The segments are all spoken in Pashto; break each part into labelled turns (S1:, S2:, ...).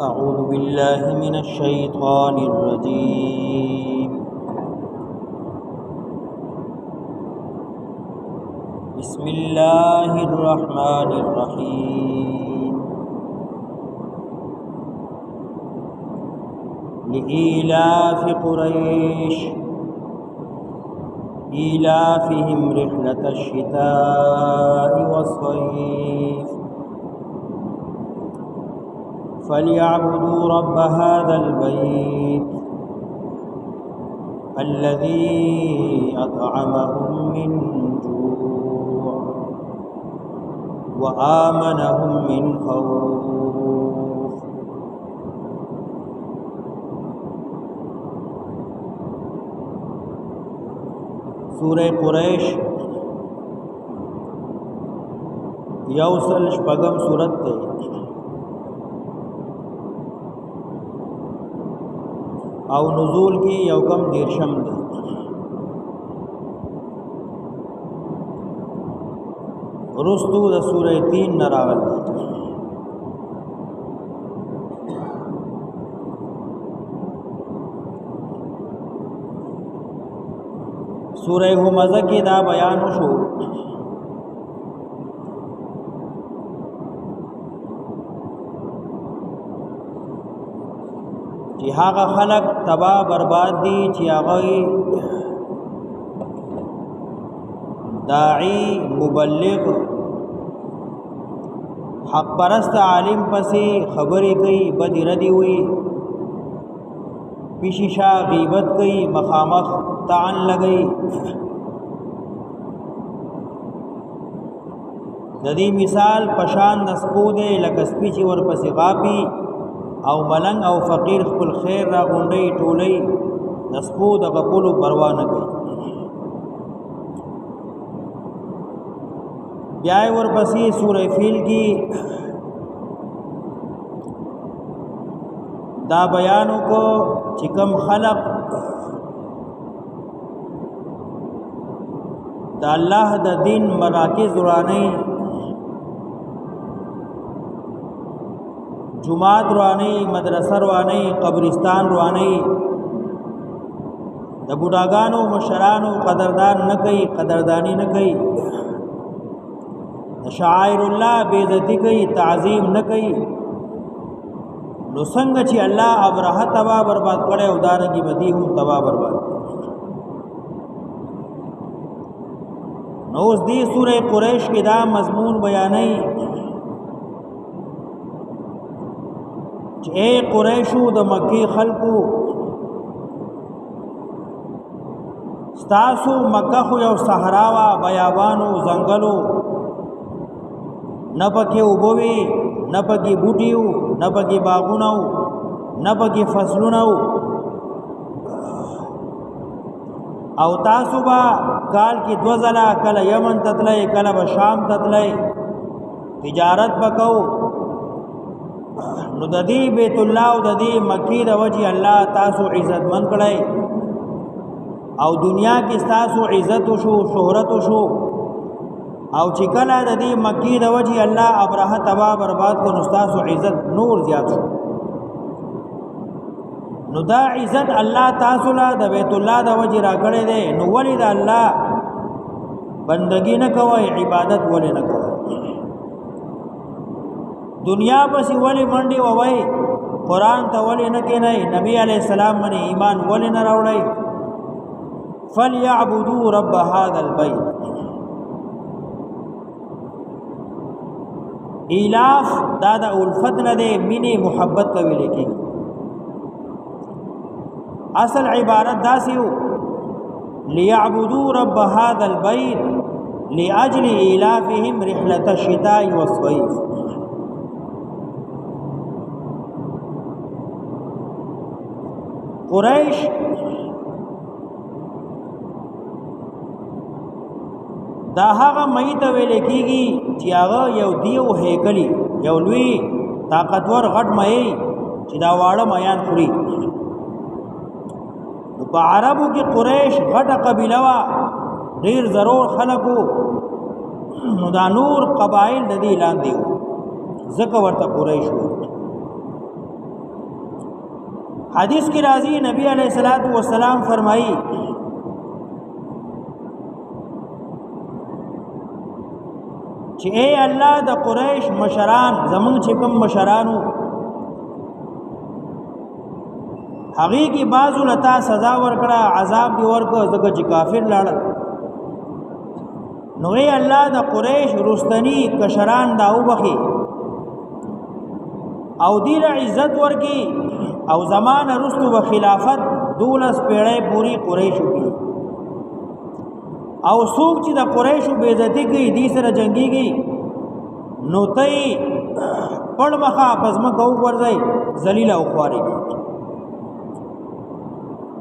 S1: أعوذ بالله من الشيطان الرجيم. بسم الله الرحمن الرحيم. لإيلاف قريش إيلافهم رحلة الشتاء والصيف فليعبدوا رب هذا البيت الذي أطعمهم من جوع وآمنهم من خوف. سورہ قریش یوسل شپغم سورت تے او نزول کی یوکم دیرشم دی. رستو د سورہ 3 نراغل دی. سورہ همزہ کی دا بیان شو چې هغه خلق تباہ برباد دي چې هغه داعی مبلغ حق پرست عالم پسې خبرې کوي بدی ردی وي پیشیشا غیبت کوي مخامخ تعن لګي د دې مثال پشان نسبو دے لکه سپي چې ورپسې غاپي او ملنګ او فقیر خپل خیر را غونډي ټولي نسبو د غپلو پروا نه کوي. بیا ورپسې سورہ فیل کی دا بیانو کو چې کوم خلق د الله د دین مراکز ورانه جماعت رواني مدرسه رواني قبرستان رواني د بوډاګانو مشرانو قدردان نه کوي قدردانی نه کوي د شعائر الله بے عزتی کوي تعظیم نه کوي. نو څنګه چې الله ابرهه تباہ برباد کړي او دارنګي بدی هم تباہ برباد کړي. نو اوس دې سورې قریش کې دا مضمون بیانې چې اے قریشو د مکی خلقو ستاسو مکه خو یو صحراوا بیابانو زنګلو نه پکې وبوي نه پکې بوټیو نه پکې باغونو نه پکې فصلونو او تاسو با کال کې دو ځله کله یمن تتلای کله به شام تتلای تجارت وکاو. نو د دې بیت الله او د دې مکی د وجه الله تاسو عزت من کړای او دنیا کې تاسو عزت شو شهرت شو او چې کله د دې مکی د وجه الله ابرهه تباہ برباد کو نو تاسو عزت نور زیات شو. نو دا عزت الله تاسو لا د بیت الله د وجه راکړې ده. نو ولې د الله بندگی نه کوي عبادت ولې نه کوي دنیا پسې ولې منډي ووي قران ته ولې نه کینای نبی علی السلام باندې ایمان ولې نه راوړی. فليعبدوا رب هذا البيت ایلاف دا د الفت نه ده مینه محبت ته ویل کېږي. اصل عبارت داسې وو ليعبدوا رب هذا البيت لاجل ایلافهم رحله الشتاء والصيف. قریش دا هغه مې ته ویل کېږي چې هغه یو دیو هیکلی یو لوی طاقتور غټ مې چې دا واړه میان خوري. په عربو کې قریش غټه قبیله وا ډیر ضرور خلکو نو دا نور قبایل د دې لاندې ځکه ورته قریش وو. حدیث کی راضی نبی علیہ الصلوۃ والسلام فرمائی چې اے الله د قریش مشران زمون چې کوم مشرانو هغه کی بازو لتا سزا ورکړه عذاب دی ورکړه ځکه چې کافر لاړل نو اے الله د قریش رستنی کشران داو بخي او دیل عزت ورکی او زمان رستو و خلافت دولس پیڑے پوری قریشو کی او سوک چې د قریشو بیزتی کی دی سره جنگی گی نو تی پڑ مخا پزمکو ورزی زلیل او خواری گی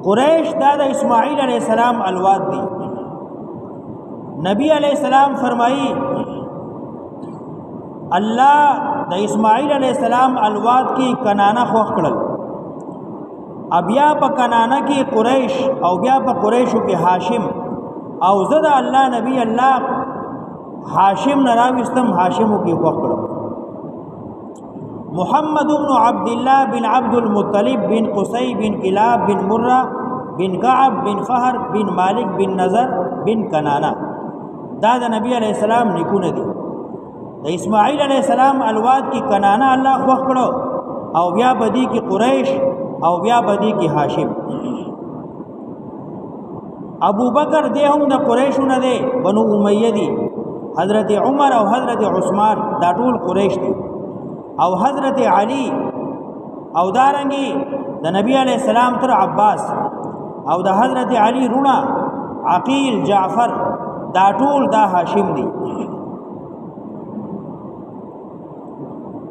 S1: قریش دا د اسماعیل علیہ السلام الواد دی نبی علیہ السلام فرمائی اللہ د اسماعیل علیہ السلام الواد کی کنانا خوخ کړل بیا په کنانا کې قریش او بیا په قریشو کې هاشم او زه د الله نبی الله هاشم نه راوستم هاشمو کې خوخ کړم محمد بن عبد الله بن عبد المطلب بن قصي بن كلاب بن مرة بن كعب بن فهر بن مالك بن نظر بن کنانا دا د نبی علیہ السلام نیکونه دي د اسماعیل علیہ السلام الواد کی کنانا الله خوخ کړو او بیا بدی کی قریش او بیا بدی کی هاشم ابو بکر دے هم د قریشو نه دی بنو امیہ دی حضرت عمر او حضرت عثمان دا ټول قریش دی او حضرت علی او دارنګي د نبی علیہ السلام تر عباس او د حضرت علی رونا عقیل جعفر دا ټول دا هاشم دی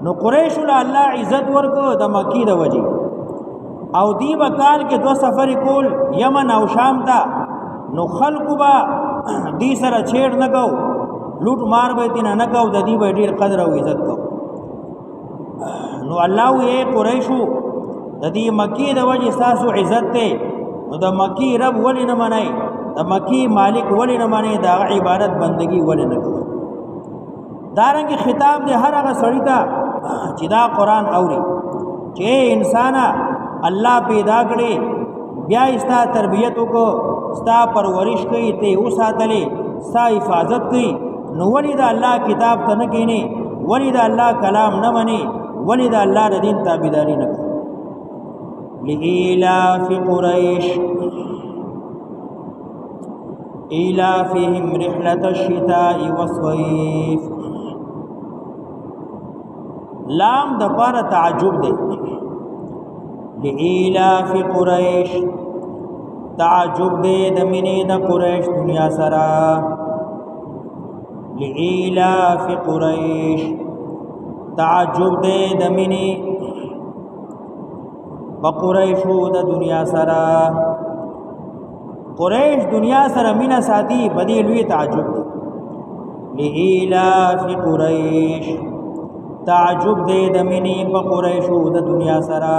S1: نو قریش له الله عزت ورکو د مکی د وجه او دی بکال کې دو سفر کول یمن او شام ته نو خلقو با دی سره چھیڑ نه کو لوټ مار به دین نه کو د دی به ډیر قدر او عزت کو نو الله یې قریشو د دې مکی د وجه تاسو عزت ته نو د مکی رب ولی نه منای د مکی مالک ولی نه منای د عبادت بندگی ولی نه کوي دارنګ خطاب دې هر هغه سړی ته چې دا قران اوري چې انسان الله پیدا کړي بیا استا تربیت کو ستا پرورش کوي ته اوساتلې ستا حفاظت کوي نو ولید الله کتاب ته نه کینی ولید الله کلام نه منی ولید الله د دین تابعداري نه کوي لإلاف قریش إلافهم رحلة الشتاء والصيف لام د پر تعجب دی لإلاف قریش تعجب دی د منی د قریش دنیا سرا لإلاف قریش تعجب دی د منی بقریشو د دنیا سرا قریش دنیا سره مینا ساتي بدی لوی تعجب دی لإلاف قریش تعجب دی د منی په قریشو د دنیا سره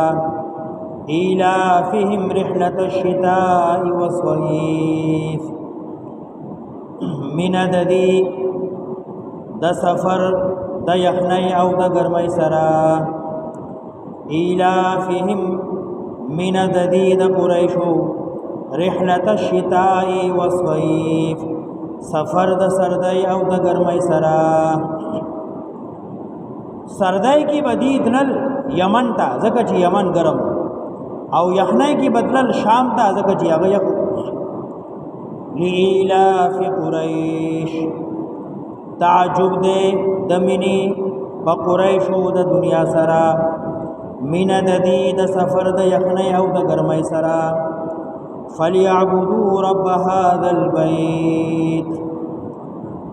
S1: إلافهم رحلة الشتاء والصيف من ددی د سفر د یخنی او د ګرمۍ سره إلافهم من ددی د قریشو رحلة الشتاء والصيف سفر د سردی او د ګرمۍ سره سردی کی بدی دلل یمن تا زکه چې یمن ګرم او یخنی کی بدلل شام تا زکه چې هغه یخ لإلاف قریش تعجب دے دمنی بقریشو د دنیا سرا من ددی د سفر د یخنی او د ګرمۍ سرا فلیعبدوا رب هذا البيت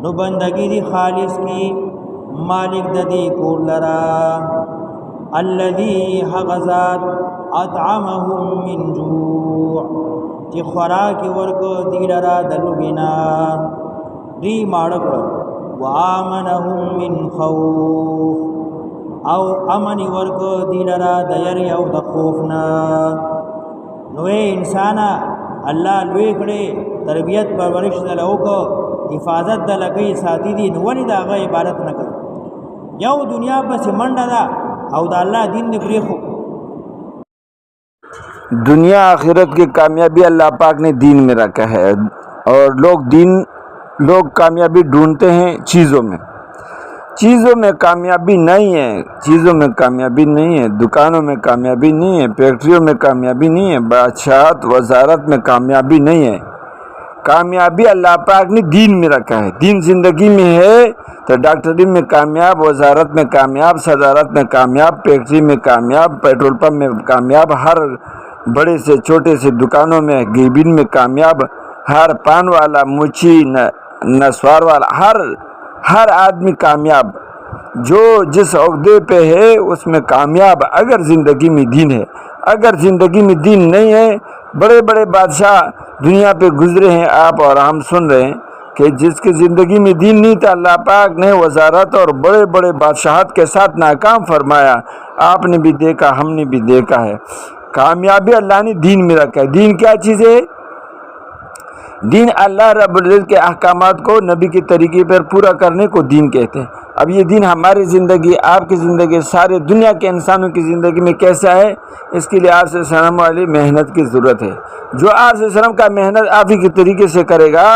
S1: نو بندگی دی خالص کی مالک ددی کور لرا الذي حغزات اطعمهم من جوع چې خوراک ورکو دی لرا دلوبینا دی ماړکړو وامنهم من خوف او امن ورکو دی لرا د یری او د خوفنا نوې انسان الله لوی کړي تربیت پرورش دلو کو حفاظت دلګي ساتي دي نو ولې دا غي عبادت نه کوي یو دنیا پس منډه دا او د الله دین دی پریخو
S2: دنیا آخرت کی کامیابی اللہ پاک نے دین میں رکھا ہے، اور لوگ کامیابی ڈھونڈتے ہیں چیزوں میں کامیابی نہیں ہے، چیزوں میں کامیابی نہیں ہے، دکانوں میں کامیابی نہیں ہے، فیکٹریوں میں کامیابی نہیں ہے، بادشاہت وزارت میں کامیابی نہیں ہے۔ کامیابی اللہ پاک نے دین میں رکھا ہے۔ دین زندگی میں ہے تو ڈاکٹری میں کامیاب، وزارت میں کامیاب، صدارت میں کامیاب، فیکٹری میں کامیاب، پیٹرول پمپ میں کامیاب، ہر بڑے سے چھوٹے سے دکانوں میں گیبن میں کامیاب، ہر پان والا، مچھی، نسوار والا، ہر آدمی کامیاب، جو جس عہدے پہ ہے اس میں کامیاب، اگر زندگی میں دین ہے۔ اگر زندگی میں دین نہیں ہے، بڑے بڑے بادشاہ دنیا پہ گزرے ہیں، آپ اور ہم سن رہے ہیں کہ جس کی زندگی میں دین نہیں تھا، اللہ پاک نے وزارت اور بڑے بڑے بادشاہت کے ساتھ ناکام فرمایا۔ آپ نے بھی دیکھا، ہم نے بھی دیکھا ہے۔ کامیابی اللہ نے دین میں رکھا ہے۔ دین کیا چیز ہے؟ دین اللہ رب العزت کے احکامات کو نبی کے طریقے پر پورا کرنے کو دین کہتے ہیں۔ اب یہ دین ہماری زندگی، آپ کی زندگی، سارے دنیا کے انسانوں کی زندگی میں کیسا ہے؟ اس کے لیے آپ صلی اللہ علیہ وسلم والی محنت کی ضرورت ہے۔ جو آپ صلی اللہ علیہ وسلم کا محنت آپ ہی کے طریقے سے کرے گا،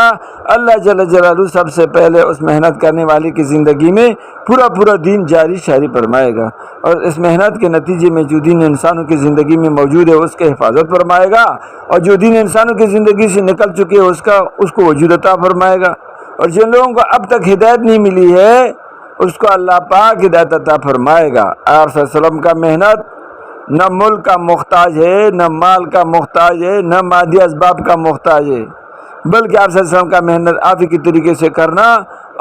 S2: اللہ جل جلالہ سب سے پہلے اس محنت کرنے والے کی زندگی میں پورا دین جاری شاری فرمائے گا، اور اس محنت کے نتیجے میں جو دین انسانوں کی زندگی میں موجود ہے اس کی حفاظت فرمائے گا، اور جو دین انسانوں کی زندگی سے نکل چکے ہے اس کو وجود عطا فرمائے گا، اور جن لوگوں کو اب تک ہدایت نہیں ملی ہے اس کو اللہ پاک ہدایت عطا فرمائے گا۔ آپ صلی اللہ علیہ وسلم کا محنت نہ ملک کا محتاج ہے، نہ مال کا محتاج ہے، نہ مادی اسباب کا محتاج ہے، بلکہ آپ صلی اللہ علیہ وسلم کا محنت آپ ہی کے طریقے سے کرنا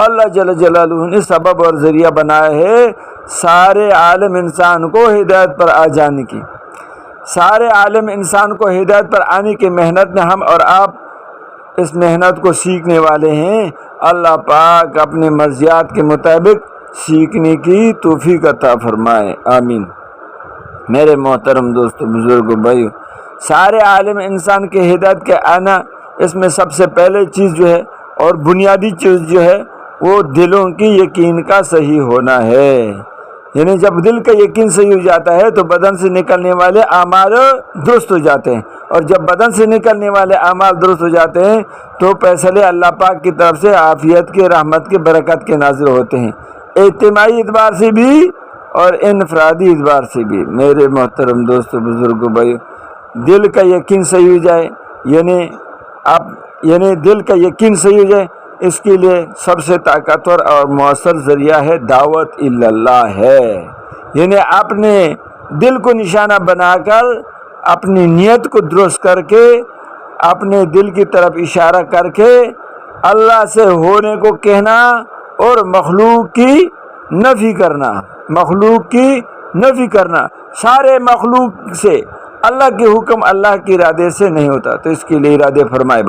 S2: اللہ جل جلالہ نے سبب اور ذریعہ بنایا ہے سارے عالم انسان کو ہدایت پر آ جانے کی۔ سارے عالم انسان کو ہدایت پر آنے کی محنت میں ہم اور آپ اس محنت کو سیکھنے والے ہیں۔ اللہ پاک اپنے مرضیات کے مطابق سیکھنے کی توفیق عطا فرمائے، آمین۔ میرے محترم دوستو، بزرگوں، بھائیو، سارے عالم انسان کے ہدایت کے آنا، اس میں سب سے پہلے چیز جو ہے اور بنیادی چیز جو ہے وہ دلوں کی یقین کا صحیح ہونا ہے۔ یعنی جب دل کا یقین صحیح ہو جاتا ہے تو بدن سے نکلنے والے اعمال درست ہو جاتے ہیں، اور جب بدن سے نکلنے والے اعمال درست ہو جاتے ہیں تو فیصلے اللہ پاک کی طرف سے عافیت کے، رحمت کے، برکت کے نازل ہوتے ہیں، اجتماعی اعتبار سے بھی اور انفرادی اعتبار سے بھی۔ میرے محترم دوستو، بزرگوں، بھائیو، دل کا یقین صحیح ہو جائے، یعنی دل کا یقین صحیح ہو جائے، اس کے لیے سب سے طاقتور اور مؤثر ذریعہ ہے دعوت اللہ ہے۔ یعنی اپنے دل کو نشانہ بنا کر، اپنی نیت کو درست کر کے، اپنے دل کی طرف اشارہ کر کے اللہ سے ہونے کو کہنا، اور مخلوق کی نفی کرنا، سارے مخلوق سے اللہ کے حکم اللہ کے ارادے سے نہیں ہوتا، تو اس کے لیے ارادے فرمائے۔